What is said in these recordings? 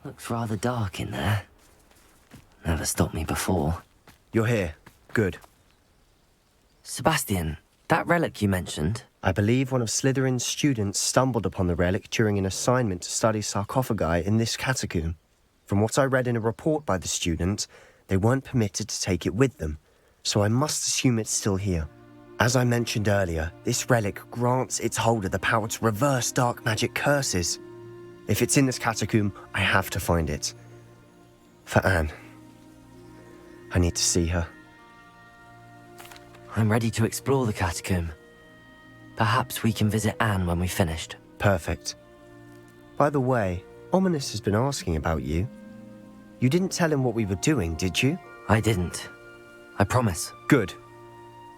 Looks rather dark in there. Never stopped me before. You're here. Good. Sebastian, that relic you mentioned... I believe one of Slytherin's students stumbled upon the relic during an assignment to study sarcophagi in this catacomb. From what I read in a report by the student, they weren't permitted to take it with them, so I must assume it's still here. As I mentioned earlier, this relic grants its holder the power to reverse dark magic curses. If it's in this catacomb, I have to find it. For Anne. I need to see her. I'm ready to explore the catacomb. Perhaps we can visit Anne when we've finished. Perfect. By the way, Ominous has been asking about you. You didn't tell him what we were doing, did you? I didn't. I promise. Good.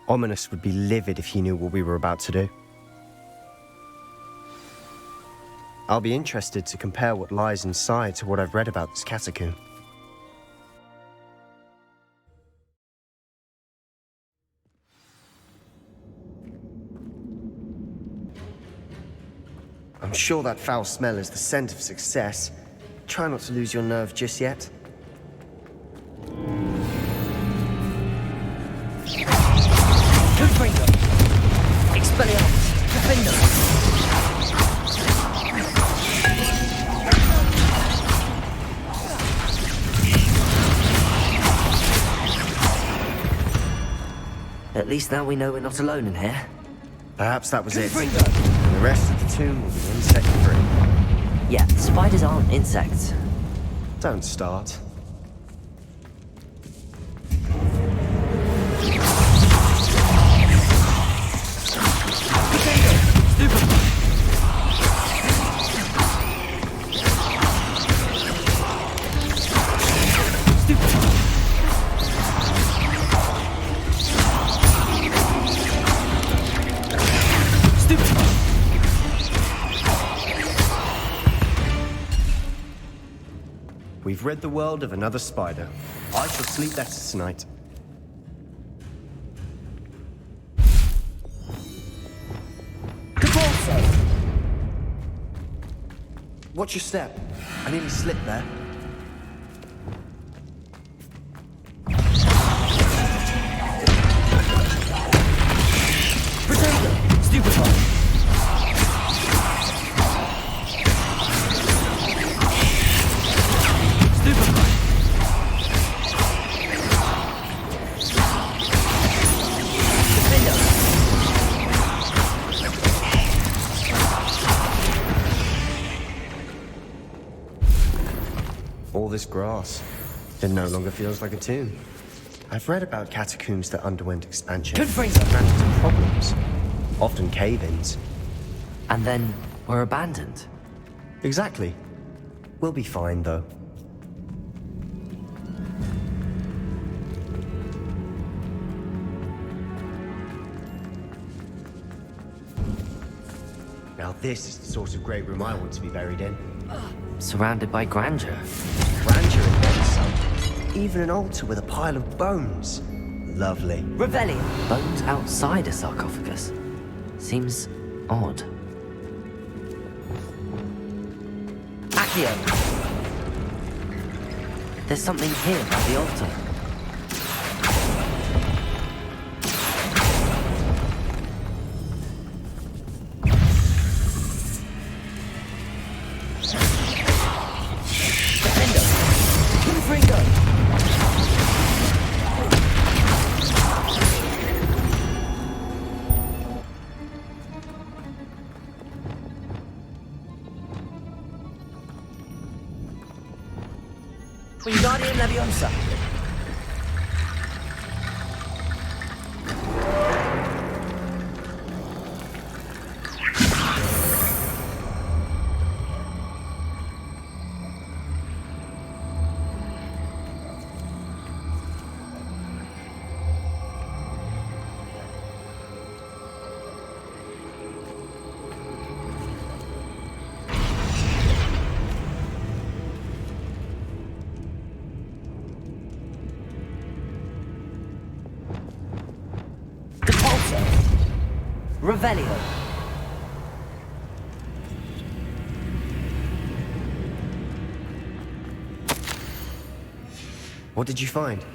Ominous would be livid if he knew what we were about to do. I'll be interested to compare what lies inside to what I've read about this catacomb. I'm sure that foul smell is the scent of success. Try not to lose your nerve just yet. Confringo! Expelliarmus! Defendo! At least now we know we're not alone in here. Perhaps that was it. And the rest of the tomb will be insect-free. Yeah, spiders aren't insects. Don't start. We've rid the world of another spider. I shall sleep better tonight. Watch your step. I nearly slipped there. Potato! Stupefy! All this grass, it no longer feels like a tomb. I've read about catacombs that underwent expansion and ran into problems, often cave-ins. And then were abandoned. Exactly. We'll be fine, though. Now this is the sort of great room I want to be buried in. Surrounded by grandeur. Grandeur and then some. Even an altar with a pile of bones. Lovely. Revelio. Bones outside a sarcophagus. Seems odd. Accio. There's something here by the altar. Wingardium Leviosa. Revelio. What did you find?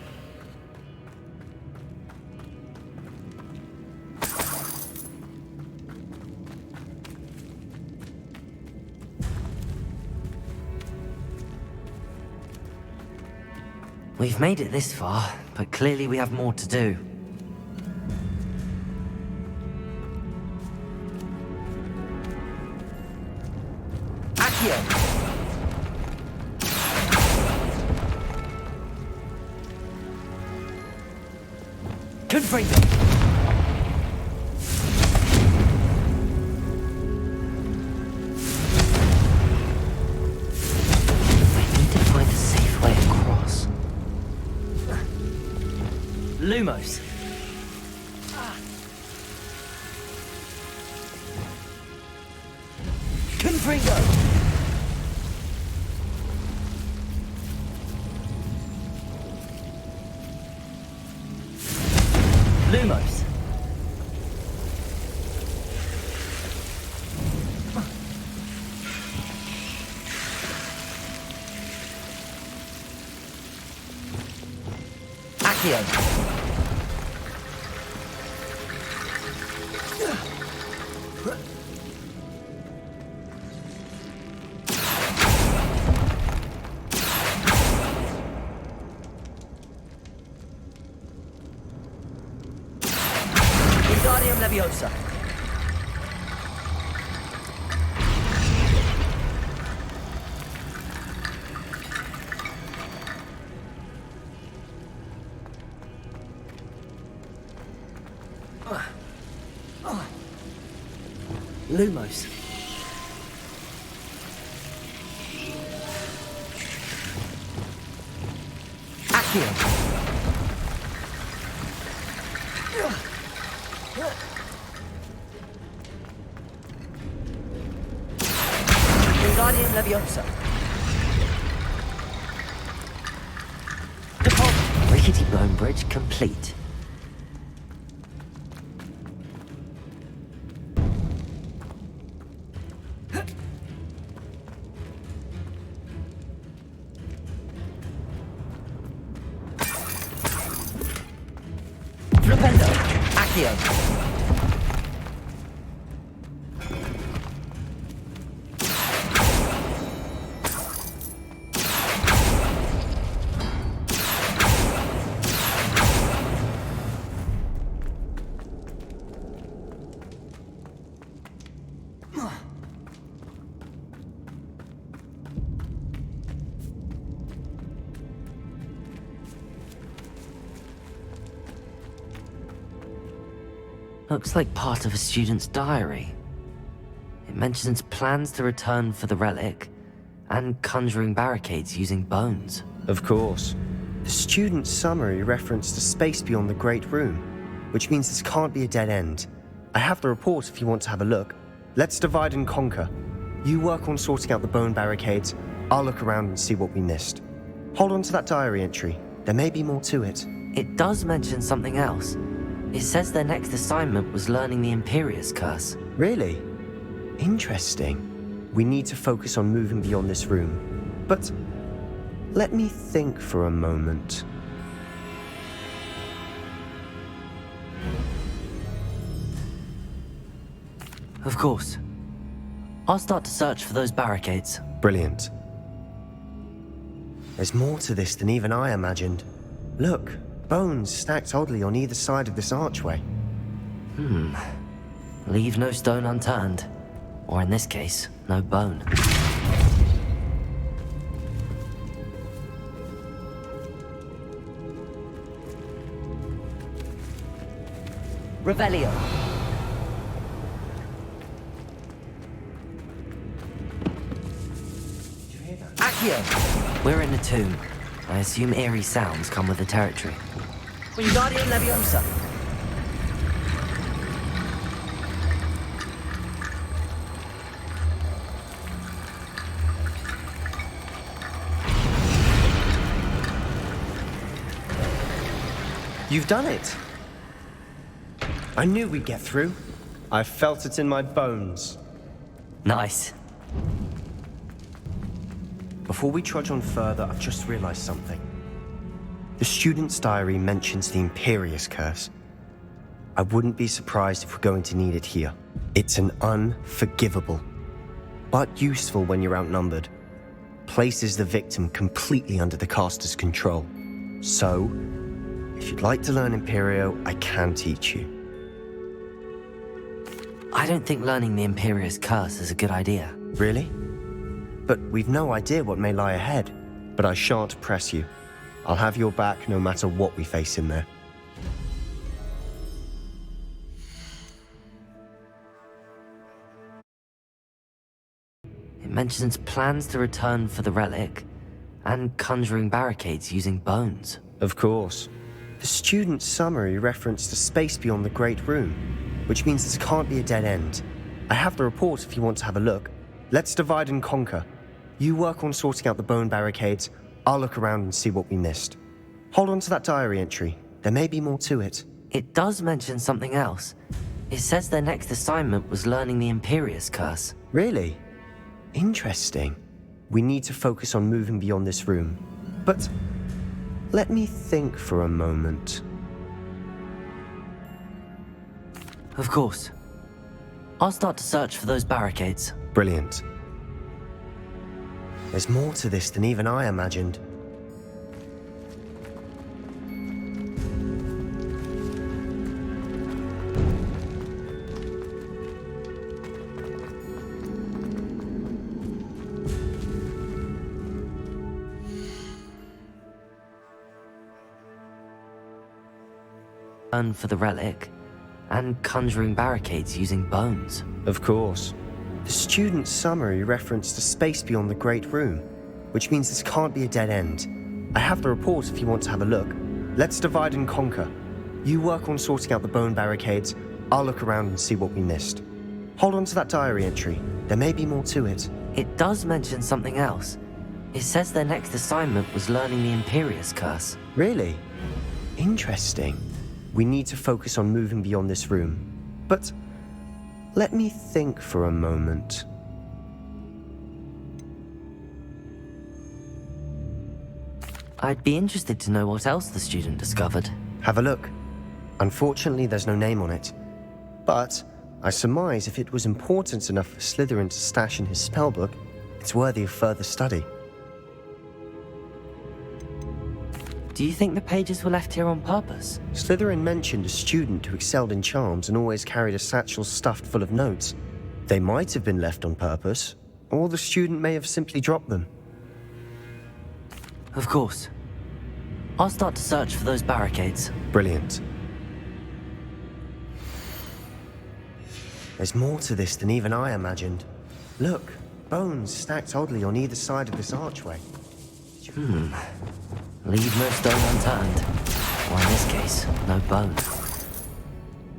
We've made it this far, but clearly we have more to do. Accio! Confringo! I need to find a safe way across. Lumos. Confringo! Lumos. Accio. Wingardium Leviosa. Lumos. Accio. Wingardium Leviosa. Deposit. Rickety bone bridge complete. Flipendo. Accio. Looks like part of a student's diary. It mentions plans to return for the relic and conjuring barricades using bones. Of course. The student's summary referenced a space beyond the Great Room, which means this can't be a dead end. I have the report if you want to have a look. Let's divide and conquer. You work on sorting out the bone barricades. I'll look around and see what we missed. Hold on to that diary entry. There may be more to it. It does mention something else. It says their next assignment was learning the Imperius Curse. Really? Interesting. We need to focus on moving beyond this room. But let me think for a moment. Of course. I'll start to search for those barricades. Brilliant. There's more to this than even I imagined. Look, bones stacked oddly on either side of this archway. Leave no stone unturned. Or in this case, no bone. Revelio. Accio. We're in a tomb. I assume eerie sounds come with the territory. Wingardium Leviosa. You've done it. I knew we'd get through. I felt it in my bones. Nice. Before we trudge on further, I've just realized something. The student's diary mentions the Imperious Curse. I wouldn't be surprised if we're going to need it here. It's an unforgivable, but useful when you're outnumbered. Places the victim completely under the caster's control. So, if you'd like to learn Imperio, I can teach you. I don't think learning the Imperious Curse is a good idea. Really? But we've no idea what may lie ahead. But I shan't press you. I'll have your back no matter what we face in there. It mentions plans to return for the relic and conjuring barricades using bones. Of course. The student's summary referenced a space beyond the Great Room, which means this can't be a dead end. I have the report if you want to have a look. Let's divide and conquer. You work on sorting out the bone barricades. I'll look around and see what we missed. Hold on to that diary entry. There may be more to it. It does mention something else. It says their next assignment was learning the Imperious Curse. Really? Interesting. We need to focus on moving beyond this room. But let me think for a moment. Of course. I'll start to search for those barricades. Brilliant. There's more to this than even I imagined. For the relic and conjuring barricades using bones. Of course. The student's summary referenced a space beyond the Great Room, which means this can't be a dead end. I have the report if you want to have a look. Let's divide and conquer. You work on sorting out the bone barricades. I'll look around and see what we missed. Hold on to that diary entry. There may be more to it. It does mention something else. It says their next assignment was learning the Imperious Curse. Really? Interesting. We need to focus on moving beyond this room. But let me think for a moment. I'd be interested to know what else the student discovered. Have a look. Unfortunately, there's no name on it. But I surmise if it was important enough for Slytherin to stash in his spellbook, it's worthy of further study. Do you think the pages were left here on purpose? Slytherin mentioned a student who excelled in charms and always carried a satchel stuffed full of notes. They might have been left on purpose, or the student may have simply dropped them. Of course. I'll start to search for those barricades. Brilliant. There's more to this than even I imagined. Look, bones stacked oddly on either side of this archway. Leave no stone unturned. Or in this case, no bone.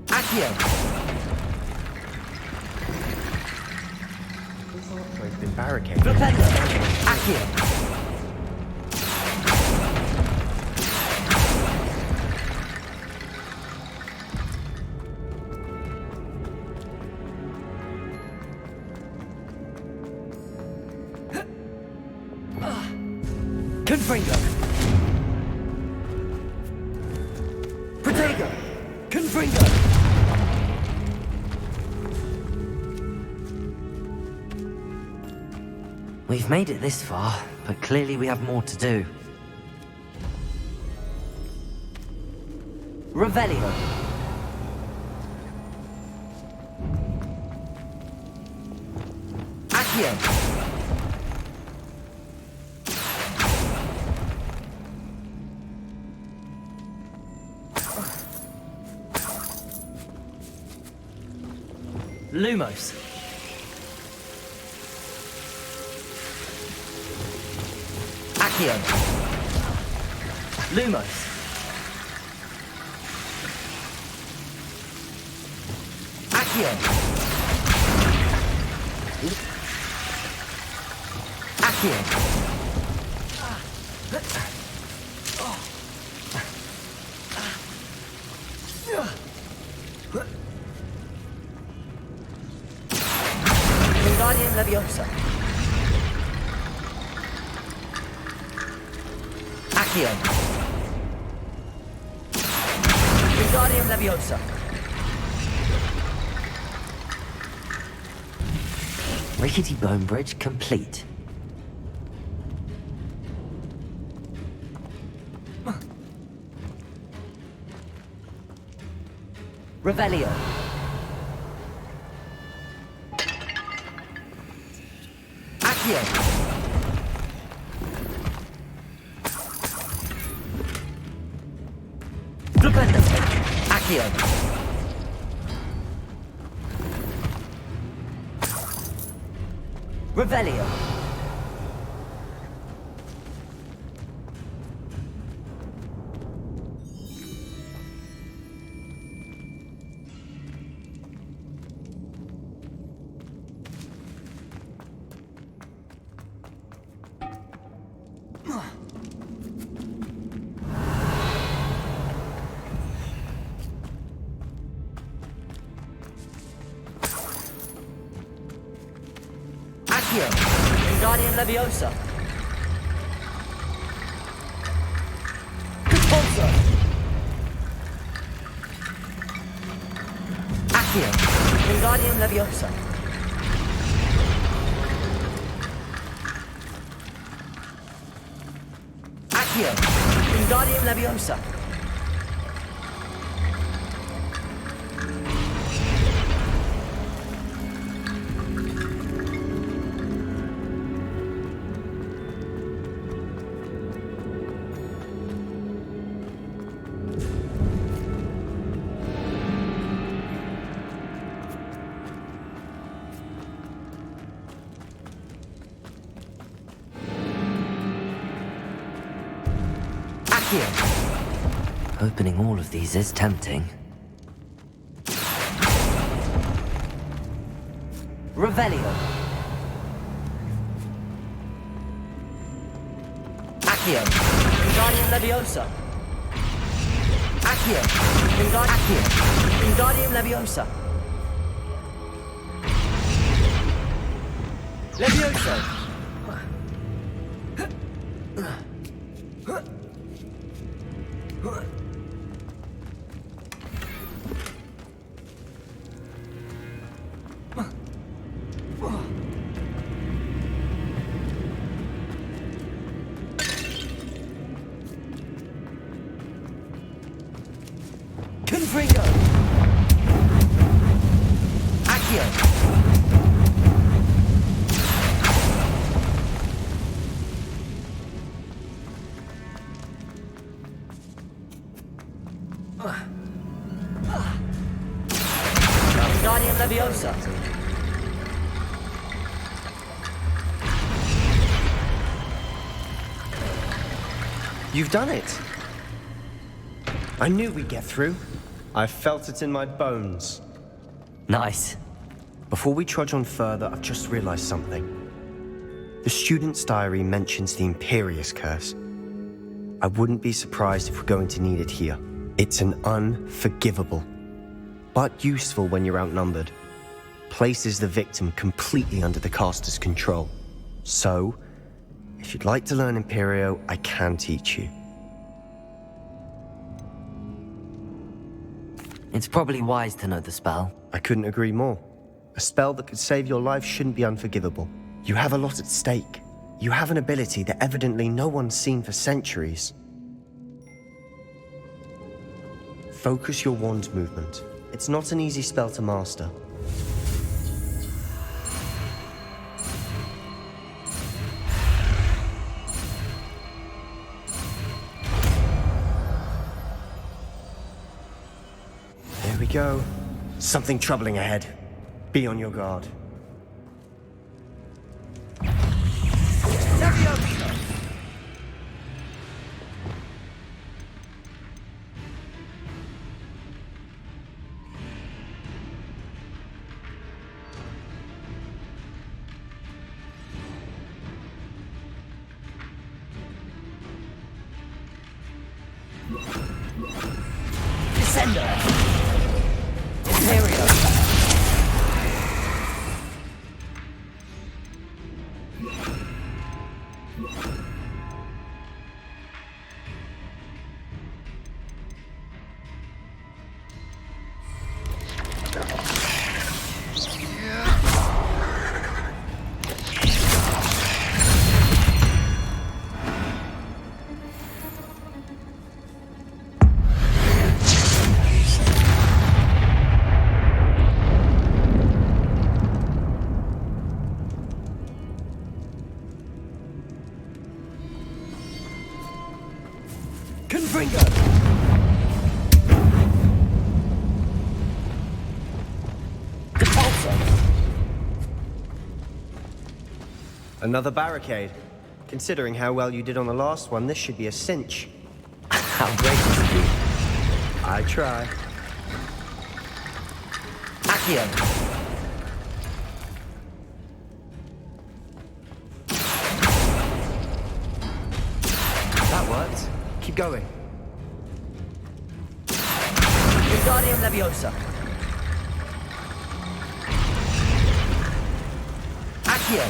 Accio! This archway's been barricaded. Flipendo! Accio! Confringo! Protego! Confringo! We've made it this far, but clearly we have more to do. Revelio! Accio! Lumos. Accio. Lumos. Accio. Accio. Accio. Wingardium Leviosa. Rickety bone bridge complete. Revelio. Accio. Stupendo. Accio. Revelio. Accio. Wingardium Leviosa. Expulso. Accio. Wingardium Leviosa. Accio. Wingardium Leviosa. Opening all of these is tempting. Revelio. Accio. Wingardium Leviosa. Accio. Wingardium Leviosa. Levioso. Confringo. Accio. Wingardium Leviosa. You've done it. I knew we'd get through. I felt it in my bones. Nice. Before we trudge on further, I've just realized something. The student's diary mentions the Imperious Curse. I wouldn't be surprised if we're going to need it here. It's an unforgivable, but useful when you're outnumbered. Places the victim completely under the caster's control. So, if you'd like to learn Imperio, I can teach you. It's probably wise to know the spell. I couldn't agree more. A spell that could save your life shouldn't be unforgivable. You have a lot at stake. You have an ability that evidently no one's seen for centuries. Focus your wand movement. It's not an easy spell to master. There we go. Something troubling ahead. Be on your guard. Descender. Imperio. Confringo! Depulso! Another barricade. Considering how well you did on the last one, this should be a cinch. How gracious of you. I try. Accio! That worked. Keep going. Wingardium Leviosa! Accio!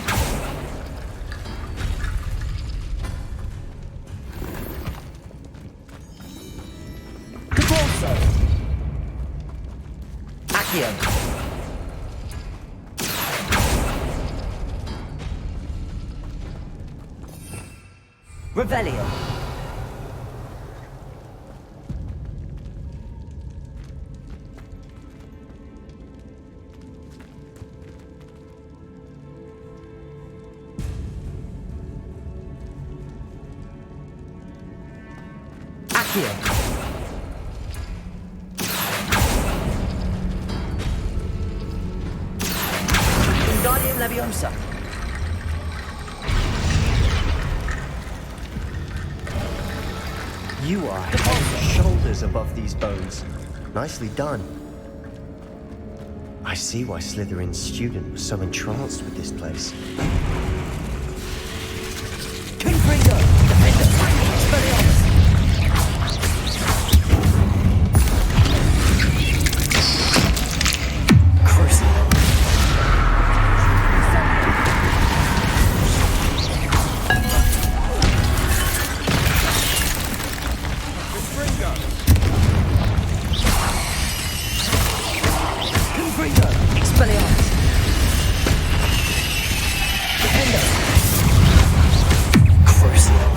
Depulso! Accio! Revelio! Accio! Wingardium Leviosa! You are head and shoulders above these bones. Nicely done. I see why Slytherin's student was so entranced with this place. Confringo! Defender! Expelliarmus! Crucible! Confringo! Expelliarmus! Defender! Crucible!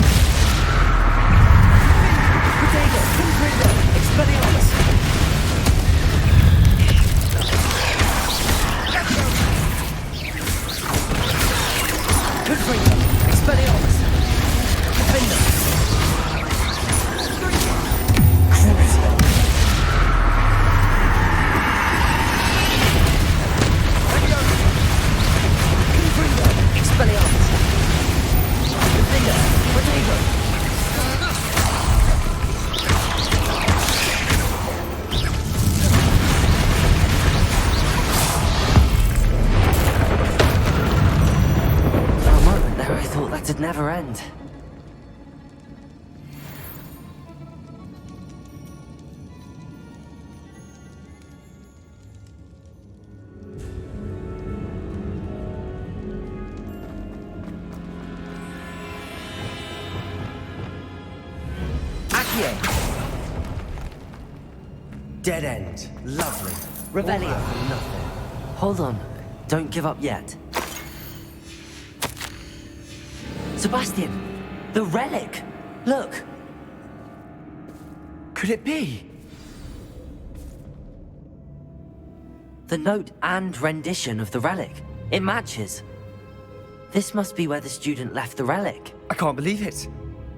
Potato! Confringo! Expelliarmus! Confringo! Expelliarmus! Defender! Crucible! Confringo! Expelliarmus! Defender! Potato! For a moment there, I thought that'd never end. Accio! Dead end. Lovely. Revelio. All that for nothing. Hold on. Don't give up yet. Sebastian! The relic! Look! Could it be? The note and rendition of the relic. It matches. This must be where the student left the relic. I can't believe it.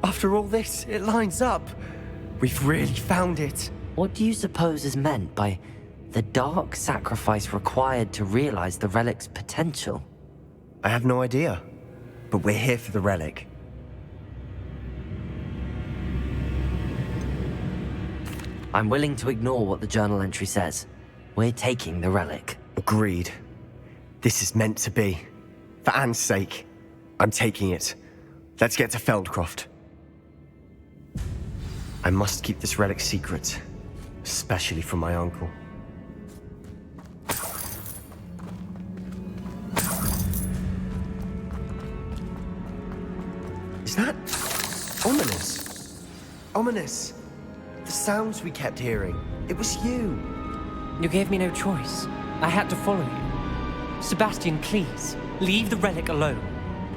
After all this, it lines up. We've really found it. What do you suppose is meant by the dark sacrifice required to realize the relic's potential? I have no idea. But we're here for the relic. I'm willing to ignore what the journal entry says. We're taking the relic. Agreed. This is meant to be. For Anne's sake, I'm taking it. Let's get to Feldcroft. I must keep this relic secret, especially from my uncle. Is that ominous? Ominous. The sounds we kept hearing. It was you. You gave me no choice. I had to follow you. Sebastian, please, leave the relic alone.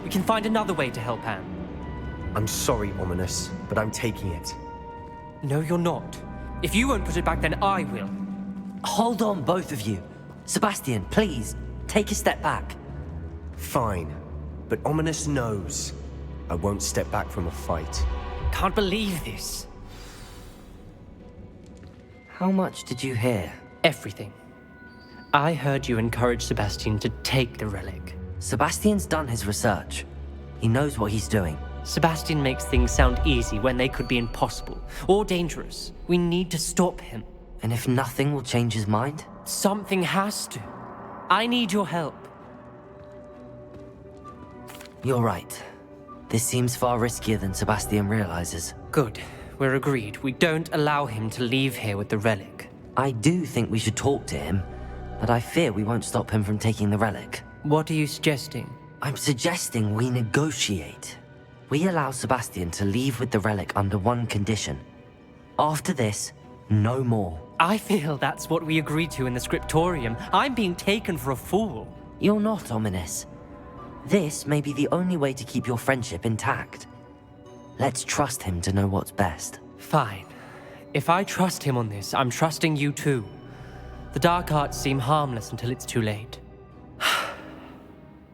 We can find another way to help Anne. I'm sorry, Ominous, but I'm taking it. No, you're not. If you won't put it back, then I will. Hold on, both of you. Sebastian, please, take a step back. Fine, but Ominous knows I won't step back from a fight. Can't believe this. How much did you hear? Everything. I heard you encourage Sebastian to take the relic. Sebastian's done his research. He knows what he's doing. Sebastian makes things sound easy when they could be impossible or dangerous. We need to stop him. And if nothing will change his mind? Something has to. I need your help. You're right. This seems far riskier than Sebastian realizes. Good. We're agreed. We don't allow him to leave here with the relic. I do think we should talk to him, but I fear we won't stop him from taking the relic. What are you suggesting? I'm suggesting we negotiate. We allow Sebastian to leave with the relic under one condition. After this, no more. I feel that's what we agreed to in the scriptorium. I'm being taken for a fool. You're not ominous. This may be the only way to keep your friendship intact. Let's trust him to know what's best. Fine. If I trust him on this, I'm trusting you too. The dark arts seem harmless until it's too late.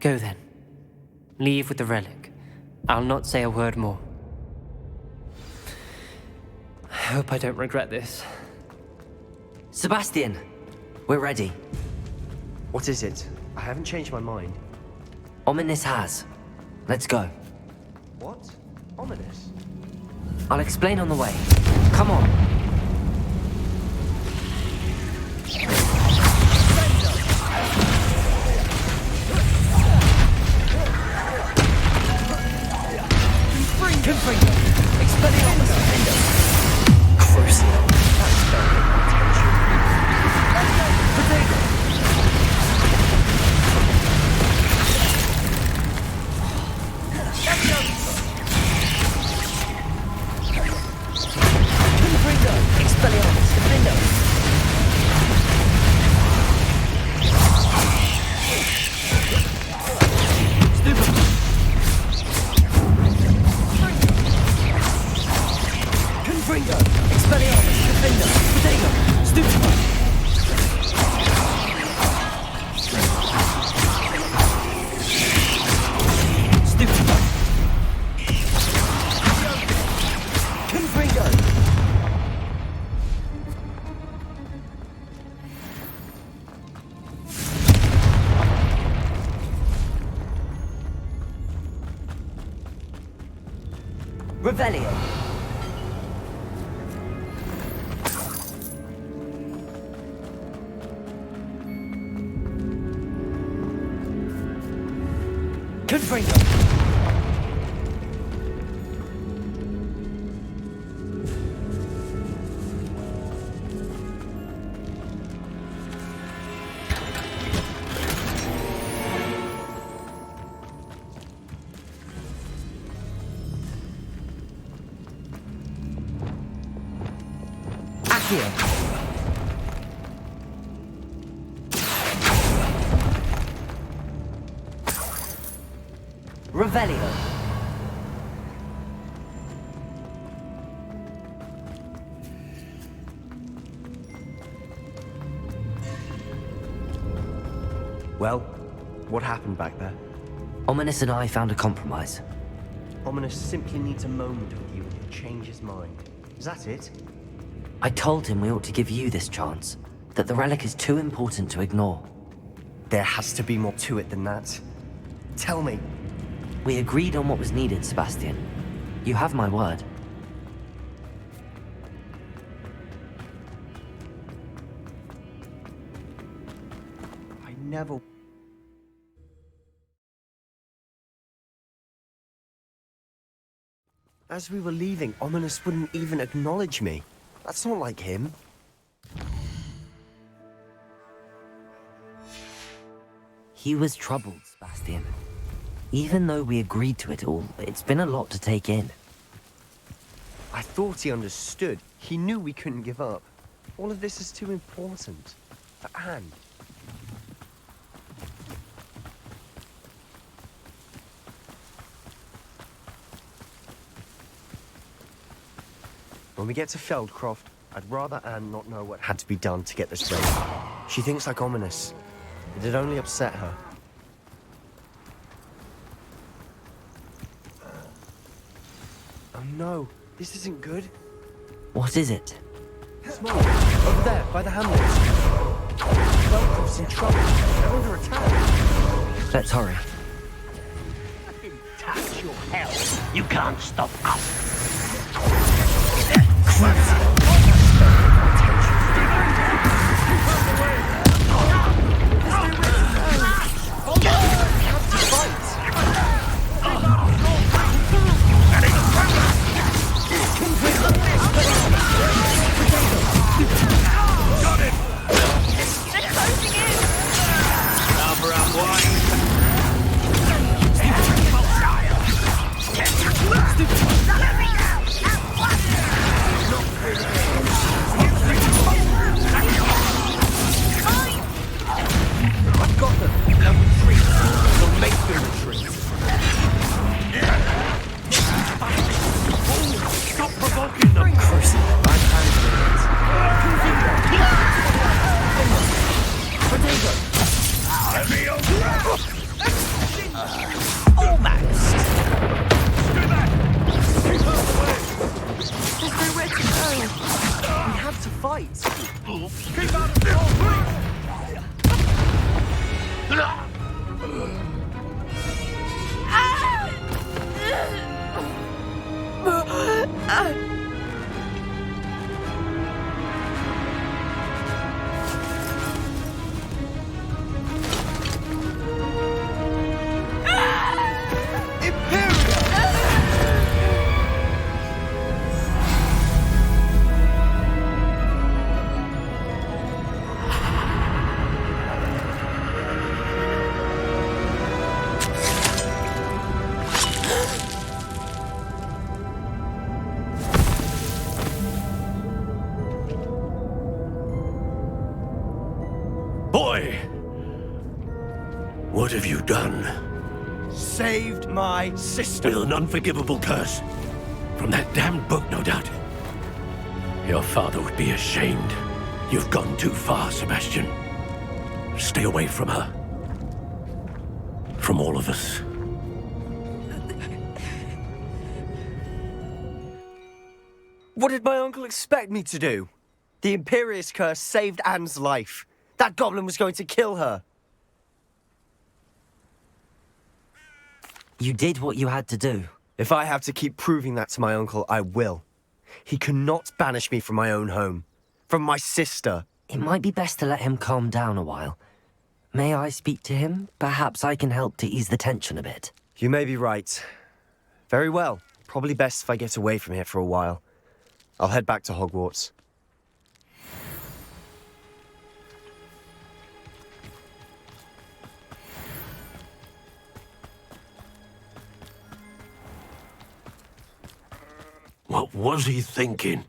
Go then. Leave with the relic. I'll not say a word more. I hope I don't regret this. Sebastian, we're ready. What is it? I haven't changed my mind. Ominous has. Let's go. What? Ominous? I'll explain on the way. Come on. Confringo. Expelliarmus. Crucial. That's very attention. Potato. Confringo. Expelliarmus. Defendo. Confringo. Expelliarmus. Defendo. Potato. Stupefy. Stupefy. Confringo. Revelio. Confringo. Accio. Revelio. Well, what happened back there? Ominous and I found a compromise. Ominous simply needs a moment with you and he'll change his mind. Is that it? I told him we ought to give you this chance, that the relic is too important to ignore. There has to be more to it than that. Tell me. We agreed on what was needed, Sebastian. You have my word. I never... As we were leaving, Ominous wouldn't even acknowledge me. That's not like him. He was troubled, Sebastian. Even though we agreed to it all, it's been a lot to take in. I thought he understood. He knew we couldn't give up. All of this is too important. For Anne. When we get to Feldcroft, I'd rather Anne not know what had to be done to get this ready. She thinks like Ominous. It'd only upset her. Oh no, this isn't good. What is it? Smoke, over there, by the hamlet. Velkov's in trouble. They're under attack. Let's hurry. Touch your hell. You can't stop us. Boy! What have you done? Saved my sister. With an unforgivable curse. From that damned book, no doubt. Your father would be ashamed. You've gone too far, Sebastian. Stay away from her. From all of us. What did my uncle expect me to do? The Imperious curse saved Anne's life. That goblin was going to kill her. You did what you had to do. If I have to keep proving that to my uncle, I will. He cannot banish me from my own home. From my sister. It might be best to let him calm down a while. May I speak to him? Perhaps I can help to ease the tension a bit. You may be right. Very well. Probably best if I get away from here for a while. I'll head back to Hogwarts. What was he thinking?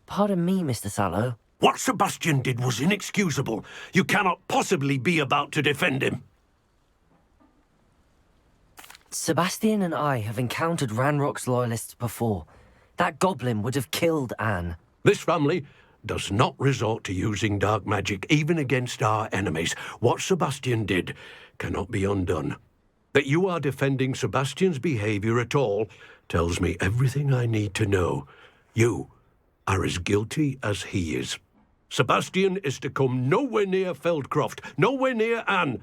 Pardon me, Mr. Sallow. What Sebastian did was inexcusable. You cannot possibly be about to defend him. Sebastian and I have encountered Ranrock's loyalists before. That goblin would have killed Anne. This family does not resort to using dark magic, even against our enemies. What Sebastian did cannot be undone. That you are defending Sebastian's behavior at all tells me everything I need to know. You are as guilty as he is. Sebastian is to come nowhere near Feldcroft, nowhere near Anne.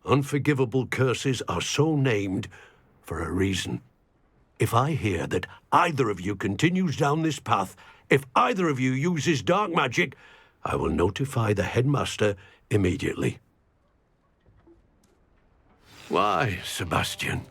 Unforgivable curses are so named for a reason. If I hear that either of you continues down this path, if either of you uses dark magic, I will notify the headmaster immediately. Why, Sebastian?